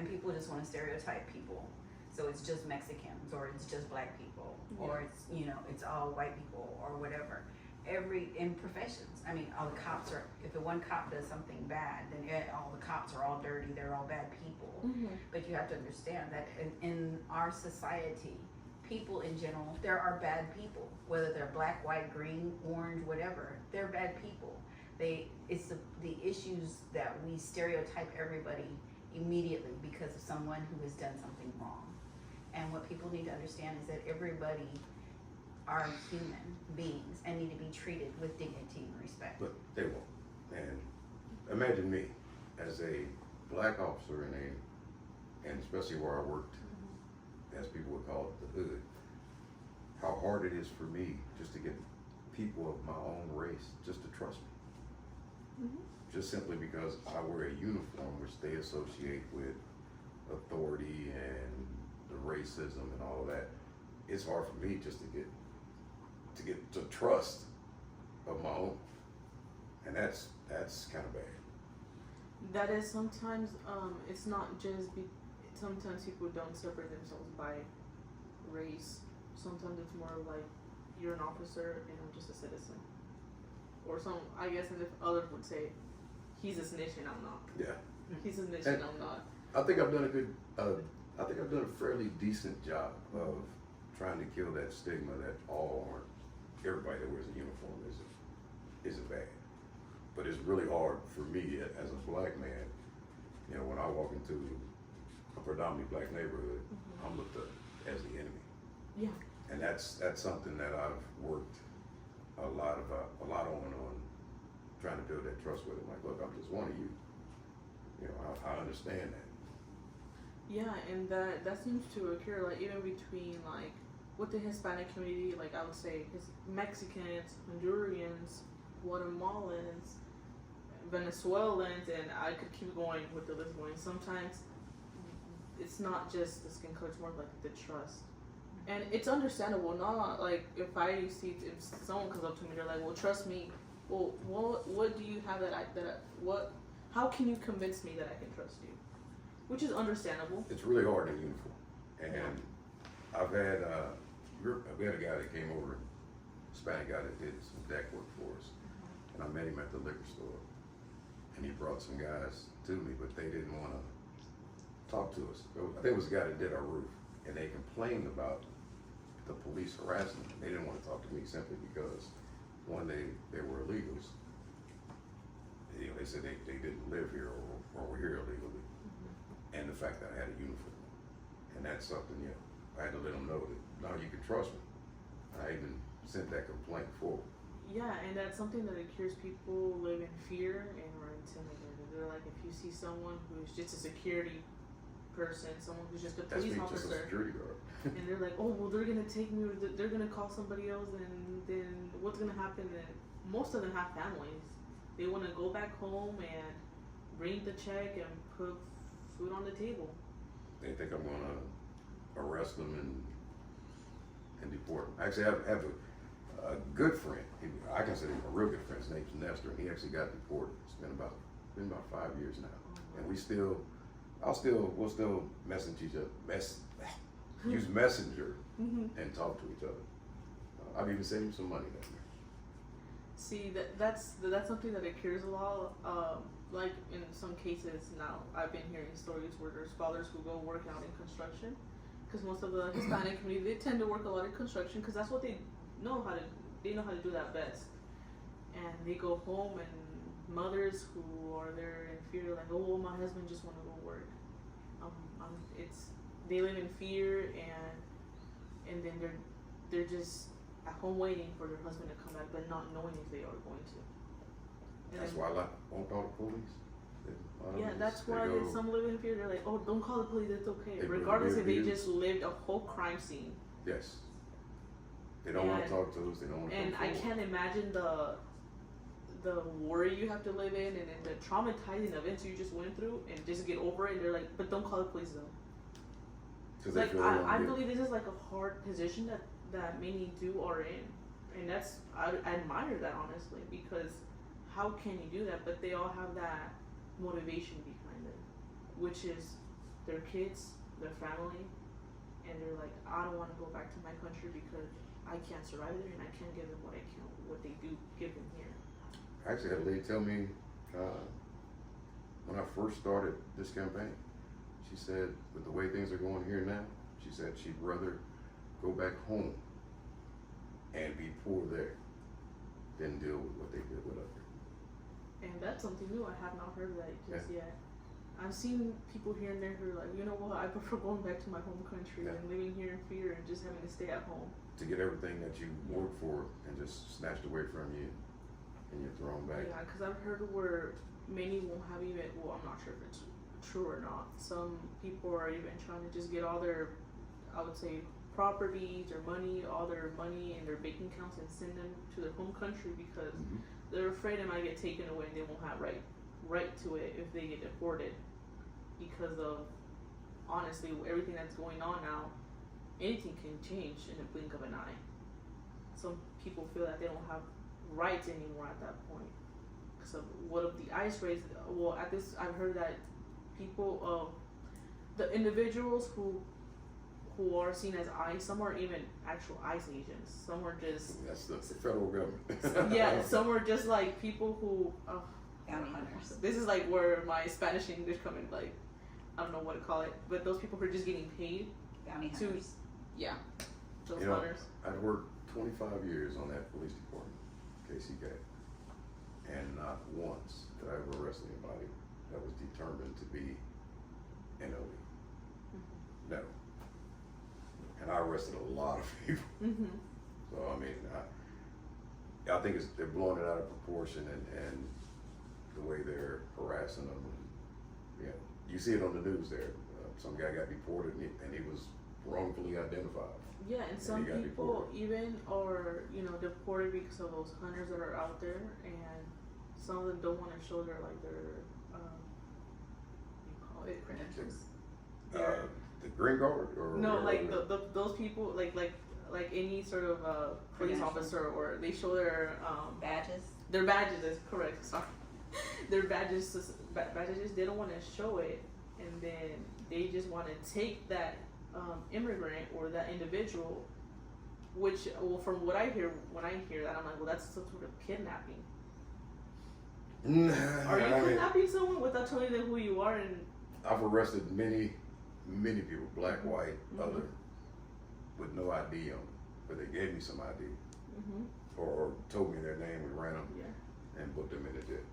and people just want to stereotype people. So it's just Mexicans, or it's just black people, or it's, it's all white people, or whatever. In professions, I mean, all the cops are, if the one cop does something bad, then all the cops are all dirty, they're all bad people. But you have to understand that in our society, people in general, there are bad people, whether they're black, white, green, orange, whatever, they're bad people. It's the issues that we stereotype everybody immediately because of someone who has done something wrong. And what people need to understand is that everybody are human beings and need to be treated with dignity and respect. But they won't. And imagine me as a black officer and especially where I worked, as people would call it, the hood, how hard it is for me just to get people of my own race just to trust me. Just simply because I wear a uniform which they associate with authority and the racism and all of that. It's hard for me just to get to trust of my own, and that's kind of bad. That is sometimes it's not just sometimes people don't separate themselves by race. Sometimes it's more like you're an officer and I'm just a citizen, or I guess as if others would say he's a snitch and I'm not. Yeah, he's a snitch and I'm not. I think I've done a fairly decent job of trying to kill that stigma that everybody that wears a uniform isn't bad. But it's really hard for me as a black man, when I walk into a predominantly black neighborhood, I'm looked at as the enemy. Yeah. And that's something that I've worked a lot on trying to build that trust with them. Like, look, I'm just one of you. I understand that. Yeah, and that seems to occur like even between like with the Hispanic community, like I would say Mexicans, Hondurans, Guatemalans, Venezuelans, and I could keep going with the list going. Sometimes it's not just the skin color, it's more like the trust. And it's understandable, not like if someone comes up to me, they're like, well, trust me, well, what do you have how can you convince me that I can trust you? Which is understandable. It's really hard in uniform. And I've had, we had a guy that came over, Hispanic guy that did some deck work for us. And I met him at the liquor store. And he brought some guys to me, but they didn't want to talk to us. I think it was the guy that did our roof. And they complained about the police harassing them. They didn't want to talk to me simply because, one, they were illegals. They said they didn't live here or were here illegally. And the fact that I had a uniform. And that's something, I had to let them know that, no, you can trust me. I even sent that complaint forward. Yeah, and that's something that occurs. People live in fear and are intimidated. They're like, if you see someone who's just a security person, someone who's just a police officer, just a security guard. and they're like, oh, well, they're gonna take me, or they're gonna call somebody else, and then what's gonna happen? And most of them have families. They want to go back home and bring the check and put food on the table. They think I'm gonna arrest them and deport them. Actually, I have a good friend. I consider him a real good friend. His name's Nestor, and he actually got deported. It's been about 5 years now, and we'll still message each other, use Messenger and talk to each other. I've even sent him some money that year. See, that's something that occurs a lot. Like in some cases now, I've been hearing stories where there's fathers who go work out in construction, because most of the Hispanic community, they tend to work a lot in construction because that's what they know how to do that best. And they go home, and mothers who are there in fear, like, oh, my husband just want to go work. They live in fear, and then they're just at home waiting for their husband to come back, but not knowing if they are going to. And that's why I won't call the police. Yeah, that's why some live in fear. They're like, oh, don't call the police, it's okay. Regardless if they just lived a whole crime scene. Yes. They don't want to talk to us, they don't want to. And I can't imagine the worry you have to live in, and then the traumatizing events you just went through, and just get over it. And they're like, but don't call the police though. Like, I believe this is like a hard position that many are in, and I admire that, honestly, because how can you do that? But they all have that motivation behind it, which is their kids, their family, and they're like, I don't want to go back to my country because I can't survive there and I can't give them what they do give them here. I actually had a lady tell me when I first started this campaign, she said, with the way things are going here now, she said she'd rather go back home and be poor there than deal with what they did with up here. And that's something new. I have not heard of that just yet. I've seen people here and there who are like, you know what, I prefer going back to my home country than living here in fear and just having to stay at home. To get everything that you worked for and just snatched away from you and you're thrown back. Yeah, because I've heard where many won't have even, well, I'm not sure if it's true or not. Some people are even trying to just get all their, I would say, properties or money, all their money in their bank accounts and send them to their home country because they're afraid it might get taken away and they won't have right to it if they get deported. Because of, honestly, everything that's going on now, anything can change in a blink of an eye. Some people feel that they don't have rights anymore at that point. So what of the ICE raids? Well, at this, I've heard that people, the individuals who are seen as ICE, some are even actual ICE agents. Some are just that's the federal government. yeah, some are just like people who. Bounty hunters. This is like where my Spanish and English come in. Like, I don't know what to call it, but those people who are just getting paid. Bounty hunters. Yeah, those You know, hunters. I'd worked 25 years on that police department, KCK, and not once did I ever arrest anybody that was determined to be NOE. No. And I arrested a lot of people. So I mean, I think they're blowing it out of proportion and the way they're harassing them. And, you see it on the news there. Some guy got deported and he was wrongfully identified. Yeah, and some people even are, deported because of those hunters that are out there, and some of them don't want to show their you call it Credentials. The green card or no, like those people like any sort of police officer, or they show their badges. Their badges is correct. Sorry, their badges they don't want to show it, and then they just want to take that immigrant or that individual, which, well, from what I hear, when I hear that, I'm like, well, that's some sort of kidnapping. Are you kidnapping someone without telling them who you are? And I've arrested many people, black, white, other, with no ID on them, but they gave me some ID, or told me their name, we ran them, and put them in the jail.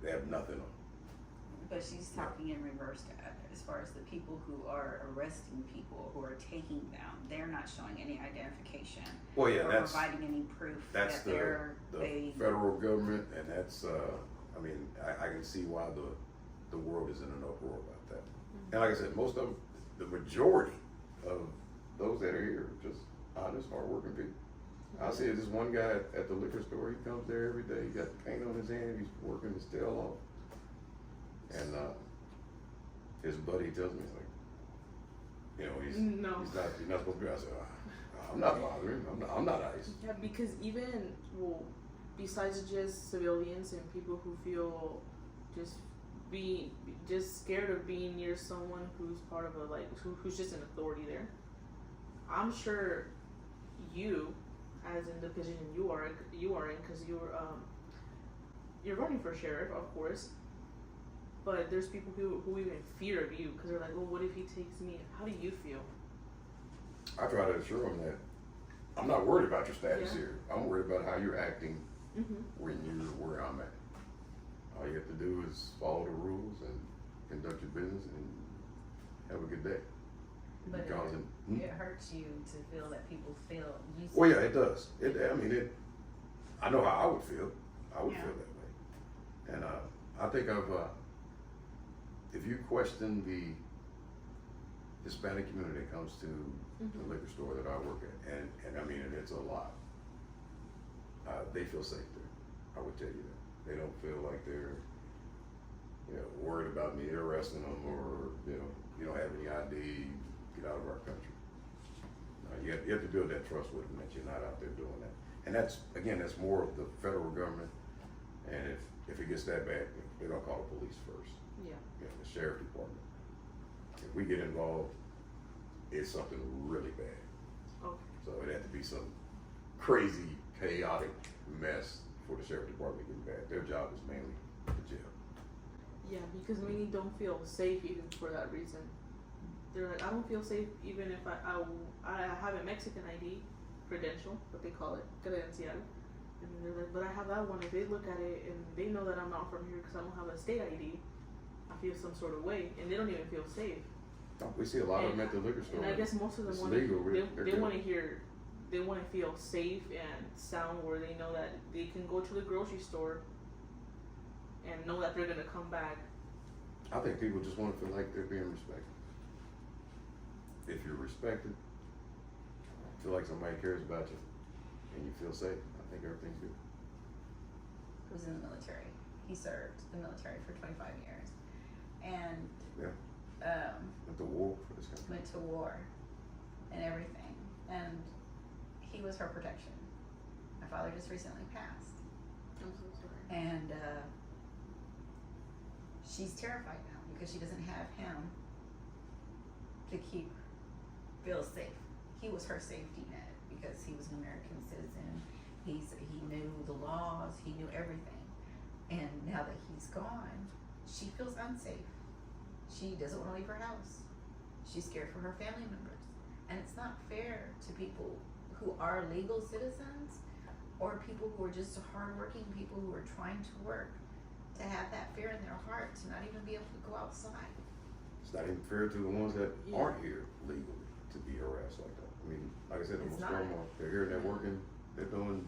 They have nothing on. But she's talking in reverse to as far as the people who are arresting people who are taking them. They're not showing any identification. Well, yeah, or that's providing any proof that's that the federal government, and that's I mean, I can see why the world is in an uproar about that. And like I said, most of them, the majority of those that are here are just honest, hardworking people. I see this one guy at the liquor store. He comes there every day. He got paint on his hand. He's working his tail off. And his buddy tells me, he's like, he's not supposed to be. I said, I'm not bothering. I'm not ICE. yeah, because even, well, besides just civilians and people who feel just scared of being near someone who's part of who's just an authority there, I'm sure you, as in the position you are in, because you're running for sheriff, of course. But there's people who even fear of you because they're like, well, what if he takes me? How do you feel? I try to assure them that I'm not worried about your status here. I'm worried about how you're acting when you're where I'm at. All you have to do is follow the rules and conduct your business and have a good day. But it hurts you to feel that people feel you. Well, yeah, it does. I know how I would feel. I would feel that way. And I think if you question the Hispanic community that comes to the liquor store that I work at, and I mean, it's a lot, they feel safe there. I would tell you that. They don't feel like they're, worried about me arresting them or, you don't have any ID, get out of our country. You have to build that trust with them that you're not out there doing that. And that's more of the federal government And if it gets that bad, they're gonna call the police first, Yeah. you know, the sheriff department. If we get involved, it's something really bad. Okay. So it'd have to be some crazy, chaotic mess for the sheriff department to get bad. Their job is mainly the jail. Yeah, because many don't feel safe even for that reason. They're like, I don't feel safe even if I have a Mexican ID credential, what they call it, credencial. And they're like, but I have that one. If they look at it and they know that I'm not from here because I don't have a state ID, I feel some sort of way, and they don't even feel safe. We see a lot of them at the liquor store. And I guess most of them It's want legal, they're they good. want to hear, they want to feel safe and sound where they know that they can go to the grocery store and know that they're gonna come back. I think people just want to feel like they're being respected. If you're respected, feel like somebody cares about you, and you feel safe, I think everything's good. Who was in the military. He served the military for 25 years. And Went to war for this country. went to war and everything. And he was her protection. My father just recently passed. I'm so sorry. And she's terrified now because she doesn't have him to feel safe. He was her safety net because he was an American citizen. He knew the laws, he knew everything. And now that he's gone, she feels unsafe. She doesn't want to leave her house. She's scared for her family members. And it's not fair to people who are legal citizens or people who are just hardworking people who are trying to work to have that fear in their heart to not even be able to go outside. It's not even fair to the ones that Yeah. aren't here legally to be harassed like that. I mean, like I said, It's most not. of them they're here and they're working, they're doing,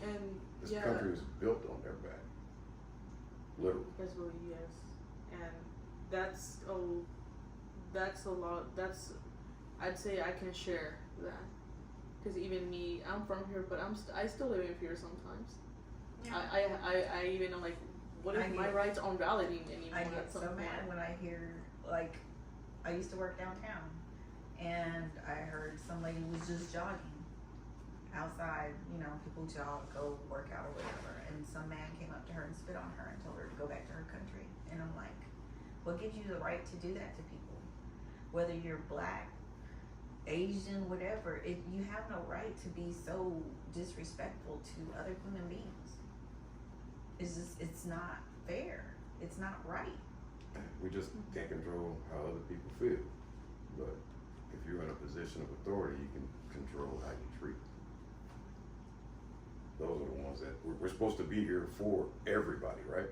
And this yeah, country was built on their back. Literally. that's really yes, and that's a lot. That's I'd say I can share that because even me, I'm from here, but I still live in fear sometimes. I even know like, what if my rights aren't valid anymore? I at get some so point? mad when I hear, like, I used to work downtown, and I heard some lady was just jogging outside, you know, people jog, go work out or whatever, and some man came up to her and spit on her and told her to go back to her country. And I'm like, what gives you the right to do that to people? Whether you're black, Asian, whatever, you have no right to be so disrespectful to other human beings. It's not fair. It's not right. We just can't control how other people feel. But if you're in a position of authority, you can control how you treat them. Those are the ones that we're supposed to be here for everybody, right?